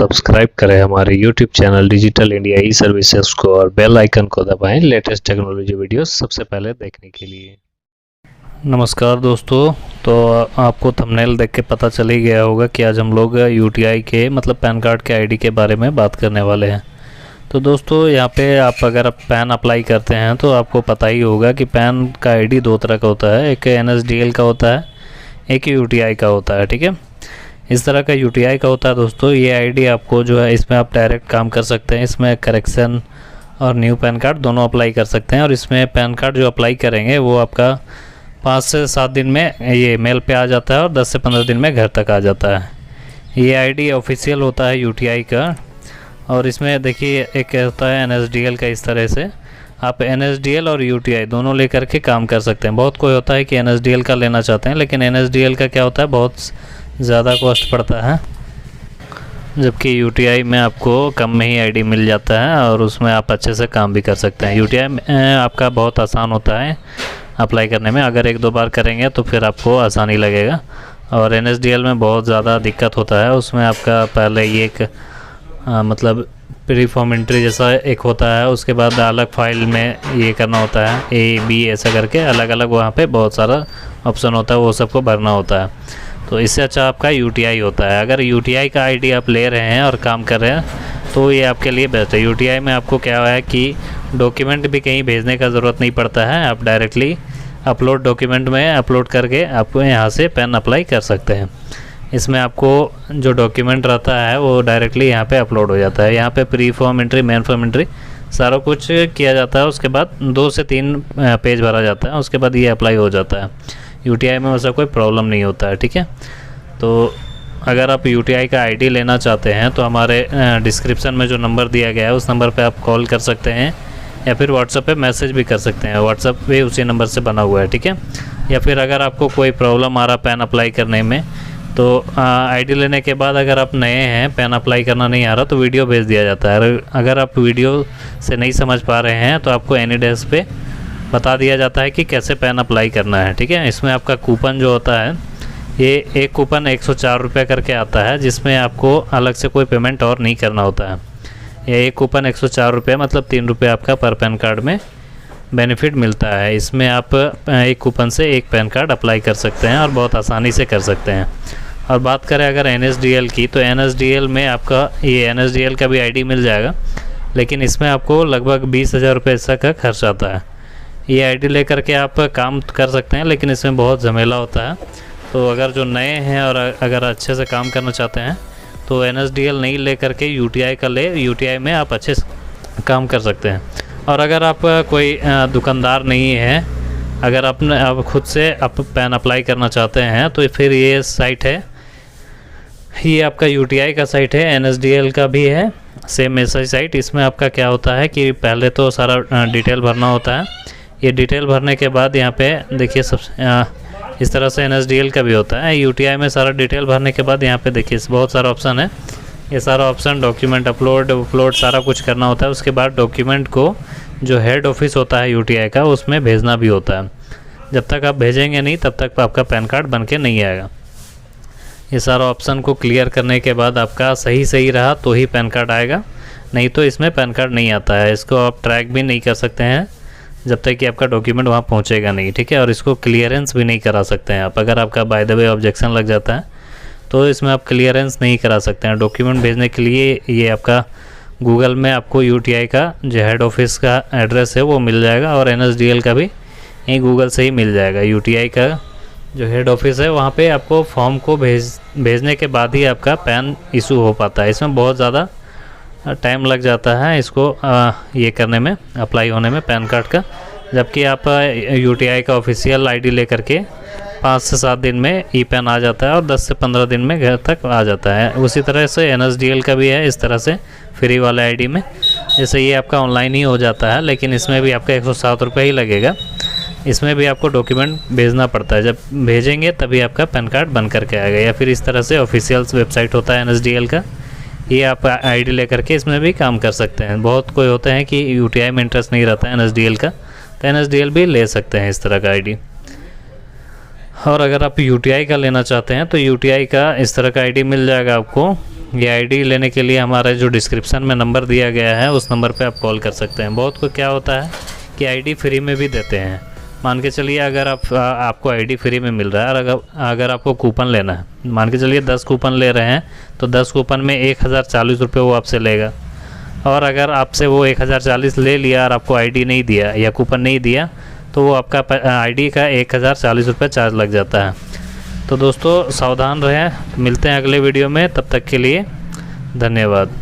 Subscribe करें हमारे YouTube channel digital India ई services को और बेल आइकन को दबाएं लेटेस्ट टेक्नोलॉजी वीडियोस सबसे पहले देखने के लिए। नमस्कार दोस्तों, तो आपको थंबनेल देख के पता चल ही गया होगा कि आज हम लोग यूटीआई के मतलब पैन कार्ड के आईडी के बारे में बात करने वाले हैं। तो दोस्तों यहाँ पे आप अगर पैन अप्लाई करते हैं तो आपको पता ही होगा कि पैन का आईडी दो तरह का होता है, एक NSDL का होता है, एक यूटीआई का होता है। ठीक है, इस तरह का यूटीआई का होता है दोस्तों। ये आईडी आपको जो है इसमें आप डायरेक्ट काम कर सकते हैं, इसमें करेक्शन और न्यू पैन कार्ड दोनों अप्लाई कर सकते हैं। और इसमें पैन कार्ड जो अप्लाई करेंगे वो आपका 5 से 7 दिन में ये मेल पे आ जाता है और 10 से 15 दिन में घर तक आ जाता है। ये आईडी ऑफिशियल होता है यूटीआई का। और इसमें देखिए एक होता है NSDL का। इस तरह से आप NSDL और यूटीआई दोनों लेकर के काम कर सकते हैं। बहुत कोई होता है कि NSDL का लेना चाहते हैं, लेकिन NSDL का क्या होता है, बहुत ज़्यादा कॉस्ट पड़ता है, जबकि यूटीआई में आपको कम में ही आईडी मिल जाता है और उसमें आप अच्छे से काम भी कर सकते हैं। यूटीआई में आपका बहुत आसान होता है अप्लाई करने में, अगर 1-2 बार करेंगे तो फिर आपको आसानी लगेगा। और NSDL में बहुत ज़्यादा दिक्कत होता है, उसमें आपका पहले ये एक मतलब प्री फॉर्म एंट्री जैसा एक होता है, उसके बाद अलग फाइल में ये करना होता है A, B ऐसा करके अलग अलग वहाँ पे बहुत सारा ऑप्शन होता है, वो सबको भरना होता है। तो इससे अच्छा आपका यूटीआई होता है। अगर यूटीआई का आईडी आप ले रहे हैं और काम कर रहे हैं तो ये आपके लिए बेस्ट है। यूटीआई में आपको क्या है कि डॉक्यूमेंट भी कहीं भेजने का ज़रूरत नहीं पड़ता है, आप डायरेक्टली अपलोड डॉक्यूमेंट में अपलोड करके आप यहाँ से पैन अप्लाई कर सकते हैं। इसमें आपको जो डॉक्यूमेंट रहता है वो डायरेक्टली यहाँ पे अपलोड हो जाता है। यहाँ पे pre form entry, main form entry सारा कुछ किया जाता है, उसके बाद 2 से 3 पेज भरा जाता है, उसके बाद ये अप्लाई हो जाता है। यूटीआई में वैसा कोई प्रॉब्लम नहीं होता है। ठीक है, तो अगर आप यूटीआई का आईडी लेना चाहते हैं तो हमारे डिस्क्रिप्शन में जो नंबर दिया गया है उस नंबर पे आप कॉल कर सकते हैं या फिर व्हाट्सएप पे मैसेज भी कर सकते हैं। व्हाट्सएप भी उसी नंबर से बना हुआ है। ठीक है, या फिर अगर आपको कोई प्रॉब्लम आ रहा पैन अप्लाई करने में तो आईडी लेने के बाद अगर आप नए हैं, पैन अप्लाई करना नहीं आ रहा, तो वीडियो भेज दिया जाता है। अगर आप वीडियो से नहीं समझ पा रहे हैं तो आपको एनी डेस्क पे बता दिया जाता है कि कैसे पैन अप्लाई करना है। ठीक है, इसमें आपका कूपन जो होता है, ये एक कूपन 104 रुपये करके आता है, जिसमें आपको अलग से कोई पेमेंट और नहीं करना होता है। ये एक कूपन 104 रुपये मतलब 3 रुपये आपका पर पैन कार्ड में बेनिफिट मिलता है। इसमें आप एक कूपन से एक पैन कार्ड अप्लाई कर सकते हैं और बहुत आसानी से कर सकते हैं। और बात करें अगर NSDL की, तो NSDL में आपका ये NSDL का भी आईडी मिल जाएगा, लेकिन इसमें आपको लगभग 20,000 रुपये ऐसा का खर्च आता है। ये आईडी लेकर के आप काम कर सकते हैं, लेकिन इसमें बहुत झमेला होता है। तो अगर जो नए हैं और अगर अच्छे से काम करना चाहते हैं तो NSDL नहीं ले करके यूटीआई का ले, यूटीआई में आप अच्छे से काम कर सकते हैं। और अगर आप कोई दुकानदार नहीं है, अगर आप खुद से आप पैन अप्लाई करना चाहते हैं तो फिर ये साइट है, ये आपका यूटीआई का साइट है, NSDL का भी है, सेम ऐसा ही साइट। इसमें आपका क्या होता है कि पहले तो सारा डिटेल भरना होता है। ये डिटेल भरने के बाद यहाँ पे देखिए सब इस तरह से NSDL का भी होता है। यूटीआई में सारा डिटेल भरने के बाद यहाँ पे देखिए बहुत सारा ऑप्शन है। ये सारा ऑप्शन डॉक्यूमेंट अपलोड सारा कुछ करना होता है। उसके बाद डॉक्यूमेंट को जो हेड ऑफिस होता है यूटीआई का, उसमें भेजना भी होता है। जब तक आप भेजेंगे नहीं तब तक आपका पैन कार्ड बन के नहीं आएगा। ये सारा ऑप्शन को क्लियर करने के बाद आपका सही रहा तो ही पैन कार्ड आएगा, नहीं तो इसमें पैन कार्ड नहीं आता है। इसको आप ट्रैक भी नहीं कर सकते हैं जब तक कि आपका डॉक्यूमेंट वहाँ पहुँचेगा नहीं। ठीक है, और इसको क्लियरेंस भी नहीं करा सकते हैं आप। अगर आपका बाय द वे ऑब्जेक्शन लग जाता है तो इसमें आप क्लियरेंस नहीं करा सकते हैं। डॉक्यूमेंट भेजने के लिए ये आपका गूगल में आपको यूटीआई का जो हेड ऑफिस का एड्रेस है वो मिल जाएगा, और NSDL का भी यहीं गूगल से ही मिल जाएगा। यूटीआई का जो हेड ऑफिस है वहाँ पे आपको फॉर्म को भेजने के बाद ही आपका पैन इशू हो पाता है। इसमें बहुत ज़्यादा टाइम लग जाता है इसको ये करने में, अप्लाई होने में पैन कार्ड का। जबकि आप यूटीआई का ऑफिशियल आईडी लेकर के 5 से 7 दिन में ई पैन आ जाता है और 10 से 15 दिन में घर तक आ जाता है। उसी तरह से NSDL का भी है इस तरह से फ्री वाले आईडी में। जैसे ये आपका ऑनलाइन ही हो जाता है, लेकिन इसमें भी आपका 107 रुपये ही लगेगा। इसमें भी आपको डॉक्यूमेंट भेजना पड़ता है, जब भेजेंगे तभी आपका पैन कार्ड बन करके आएगा। या फिर इस तरह से ऑफिशियल वेबसाइट होता है NSDL का, ये आप आईडी लेकर के इसमें भी काम कर सकते हैं। बहुत कोई होते हैं कि यूटीआई में इंटरेस्ट नहीं रहता है NSDL का, तो NSDL भी ले सकते हैं इस तरह का आईडी। और अगर आप यूटीआई का लेना चाहते हैं तो यूटीआई का इस तरह का आईडी मिल जाएगा आपको। ये आईडी लेने के लिए हमारा जो डिस्क्रिप्शन में नंबर दिया गया है उस नंबर पे आप कॉल कर सकते हैं। बहुत को क्या होता है कि आईडी फ्री में भी देते हैं। मान के चलिए अगर आपको आईडी फ्री में मिल रहा है और अगर आपको कूपन लेना है, मान के चलिए 10 कूपन ले रहे हैं तो 10 कूपन में 1040 रुपये वो आपसे लेगा। और अगर आपसे वो 1040 ले लिया और आपको आईडी नहीं दिया या कूपन नहीं दिया तो वो आपका आईडी का 1040 रुपये चार्ज लग जाता है। तो दोस्तों सावधान रहें। मिलते हैं अगले वीडियो में, तब तक के लिए धन्यवाद।